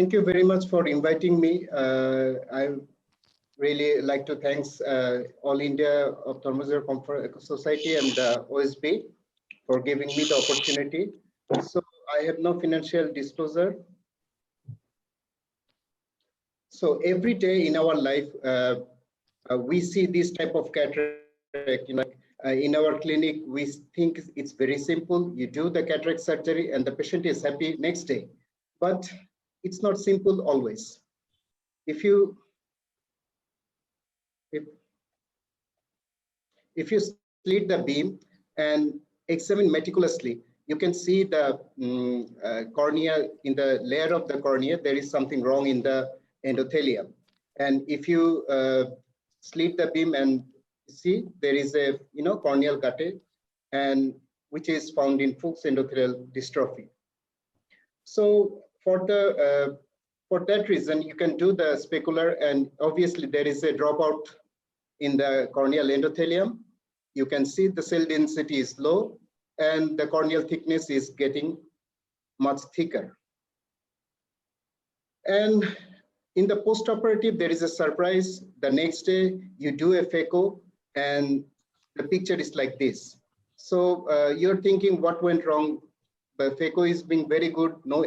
Thank you very much for inviting me. I really like to thanks All India Ophthalmology Society and OSB for giving me the opportunity. So I have no financial disclosure. So every day in our life, we see this type of cataract. In our clinic, we think it's very simple. You do the cataract surgery and the patient is happy next day. But it's not simple always. If you slit the beam and examine meticulously, you can see the cornea. In the layer of the cornea, there is something wrong in the endothelium. And if you slit the beam and see, there is a corneal gutte, and which is found in Fuchs endothelial dystrophy. So for that reason, you can do the specular, and obviously there is a dropout in the corneal endothelium. You can see the cell density is low and the corneal thickness is getting much thicker. And in the post-operative, there is a surprise. The next day, you do a phaco and the picture is like this. So you're thinking what went wrong? The phaco is being very good. No,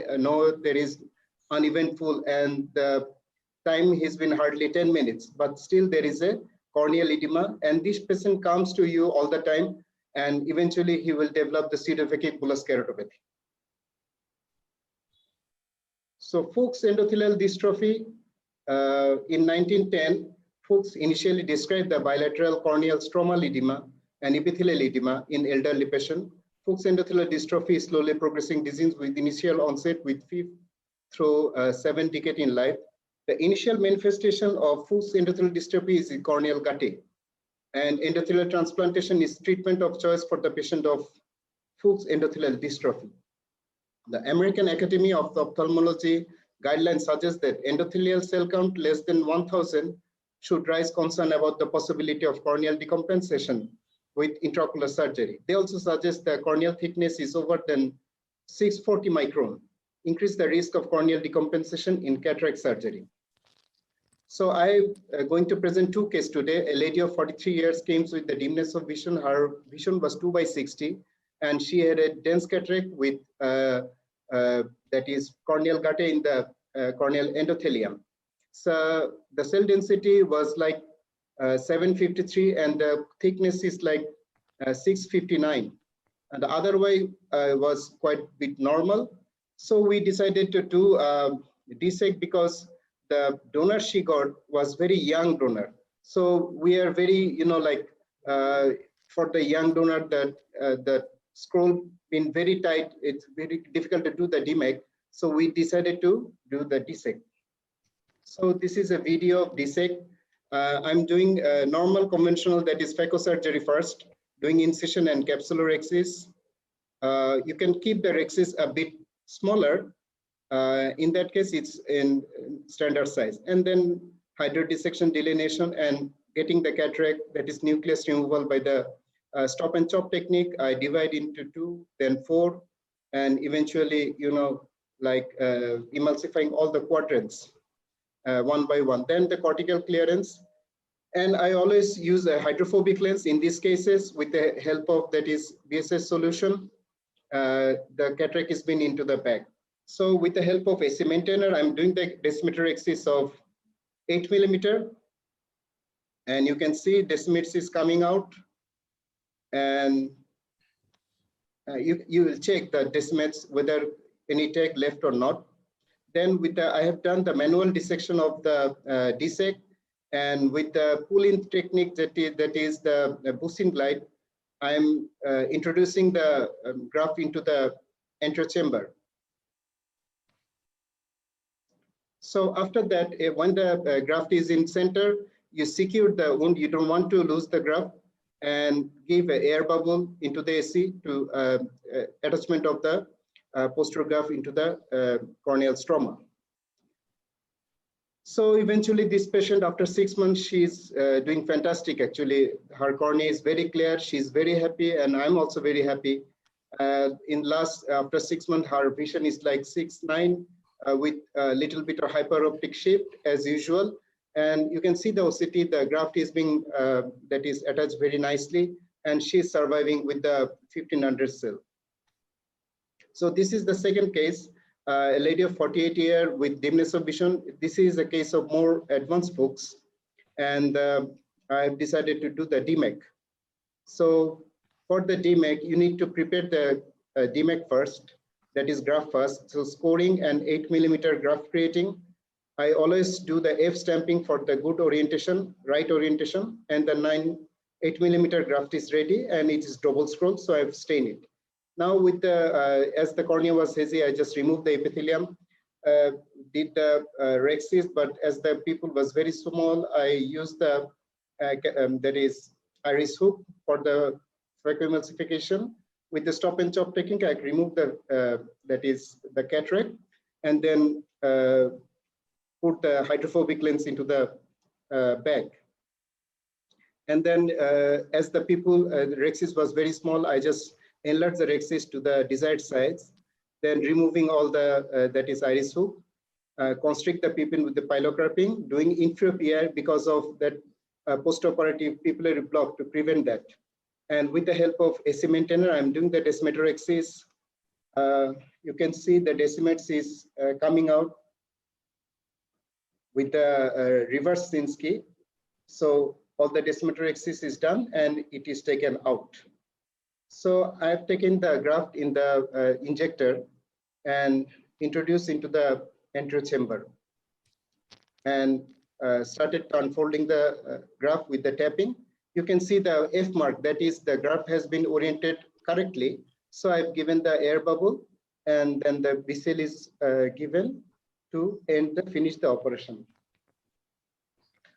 there is uneventful, and the time has been hardly 10 minutes, but still there is a corneal edema, and this patient comes to you all the time, and eventually he will develop the pseudophakic bullous keratopathy. So Fuchs endothelial dystrophy, in 1910, Fuchs initially described the bilateral corneal stromal edema and epithelial edema in elderly patients. Fuchs endothelial dystrophy is slowly progressing disease with initial onset with 5th through 7th decade in life. The initial manifestation of Fuchs endothelial dystrophy is corneal gutte, and endothelial transplantation is treatment of choice for the patient of Fuchs endothelial dystrophy. The American Academy of Ophthalmology guidelines suggest that endothelial cell count less than 1,000 should raise concern about the possibility of corneal decompensation with intraocular surgery. They also suggest that corneal thickness is over than 640 micron, increase the risk of corneal decompensation in cataract surgery. So I'm going to present two cases today. A lady of 43 years came with the dimness of vision. Her vision was 2/60, and she had a dense cataract with that is corneal gutte in the corneal endothelium. So the cell density was like 753, and the thickness is like 659. And the other way was quite a bit normal. So we decided to do DSEK because the donor she got was very young donor. So we are very, for the young donor, that the scroll been very tight. It's very difficult to do the DMEK. So we decided to do the DSEK. So this is a video of DSEK. I'm doing normal conventional, that is phaco surgery first, doing incision and capsular rhexis. You can keep the rhexis a bit smaller. In that case, it's in standard size. And then hydrodissection delineation and getting the cataract, that is nucleus removal by the stop and chop technique. I divide into 2, then 4, and eventually, emulsifying all the quadrants one by one. Then the cortical clearance. And I always use a hydrophobic lens in these cases with the help of, that is BSS solution. The cataract is been into the bag. So with the help of AC maintainer, I'm doing the decimeter axis of 8 millimeter. And you can see decimeters is coming out. And you will check the decimeters whether any tag left or not. Then with the, I have done the manual dissection of the DSEK, and with the pull-in technique, that is the Busin glide, I'm introducing the graft into the antechamber. So after that, when the graft is in center, you secure the wound. You don't want to lose the graft, and give an air bubble into the AC to attachment of the posterior graft into the corneal stroma. So eventually this patient, after 6 months, she's doing fantastic. Actually, her cornea is very clear. She's very happy, and I'm also very happy. After 6 months, her vision is like 6/9. with a little bit of hyperoptic shift as usual. And you can see the OCT, the graft is being, that is attached very nicely, and she's surviving with the 1500 cell. So this is the second case, a lady of 48 years with dimness of vision. This is a case of more advanced folks, and I've decided to do the DMEC. So for the DMEC, you need to prepare the DMEC first, that is graft first. So scoring and 8mm graft creating. I always do the F stamping for the good orientation, right orientation, and the 8mm graft is ready and it is double scroll, so I've stained it. Now with the, as the cornea was hazy, I just removed the epithelium, did the rhexis, but as the pupil was very small, I used the, that is iris hook for the phacoemulsification. With the stop and chop technique, I removed the, that is the cataract, and then put the hydrophobic lens into the bag. And then as the pupil, the rhexis was very small, I just enlarged the rhexis to the desired size, then removing all the, that is iris hook, constrict the pupil with the pilocarpine, doing inferior PI because of that postoperative pupillary block to prevent that. And with the help of AC maintainer, I'm doing the decimatorexis. You can see the decimates is coming out with the reverse Sinski. So all the decimatorexis is done and it is taken out. So I've taken the graft in the injector and introduced into the anterior chamber and started unfolding the graft with the tapping. You can see the F mark, that is the graft has been oriented correctly. So I've given the air bubble and then the BCL is given to end the finish the operation.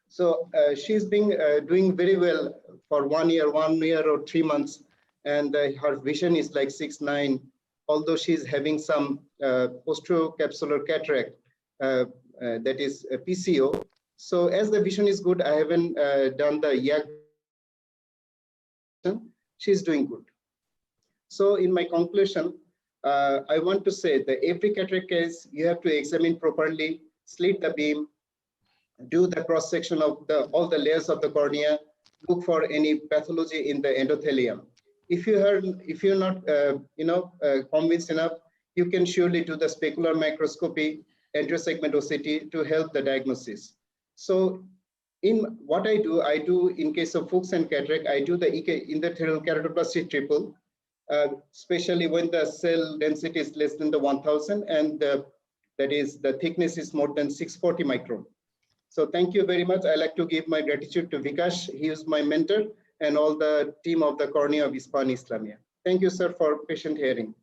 So she's been doing very well for 1 year or 3 months, and her vision is like 6/9, although she's having some posterocapsular cataract, that is PCO. So as the vision is good, I haven't done the YAG. She's doing good. So in my conclusion, I want to say that every cataract case, you have to examine properly, slit the beam, do the cross section of all the layers of the cornea, look for any pathology in the endothelium. If you're not convinced enough, you can surely do the specular microscopy, anterior segment OCT to help the diagnosis. So in what I do in case of Fuchs and cataract, I do the endothelial keratoplasty triple, especially when the cell density is less than the 1000 and that is the thickness is more than 640 micron. So thank you very much. I like to give my gratitude to Vikash. He is my mentor and all the team of the Cornea of Hispan Islamia. Thank you, sir, for patient hearing.